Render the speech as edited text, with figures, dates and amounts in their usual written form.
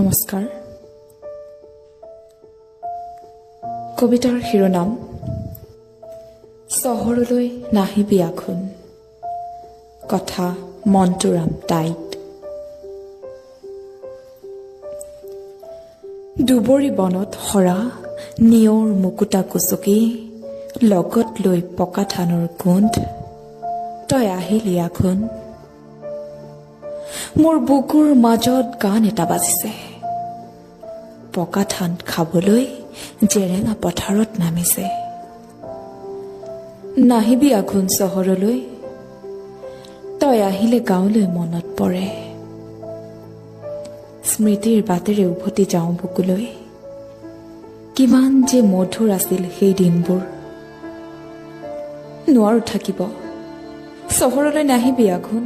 নমস্কাৰ। কবিতাৰ শিৰোনাম চহৰলৈ নাহিবি আখোন, কথা মন্তুৰাম টাইট। দুবৰি বনত সৰা নিয়ৰ মুকুতা কুচুকি, লগত লৈ পকা ধানৰ গোন্ধ, তই আহিলি আখোন। মোৰ বুকুৰ মাজত গান এটা বাজিছে, পকা ধান খাবলৈ জেৰেঙা পথাৰত নামিছে। নাহিবি আঘোণ চহৰলৈ, তই আহিলে গাঁৱলৈ মনত পৰে। স্মৃতিৰ বাটেৰে উভতি যাওঁ বুকুলৈ, কিমান যে মধুৰ আছিল সেই দিনবোৰ। নোৱাৰো থাকিব, চহৰলৈ নাহিবি আঘোণ।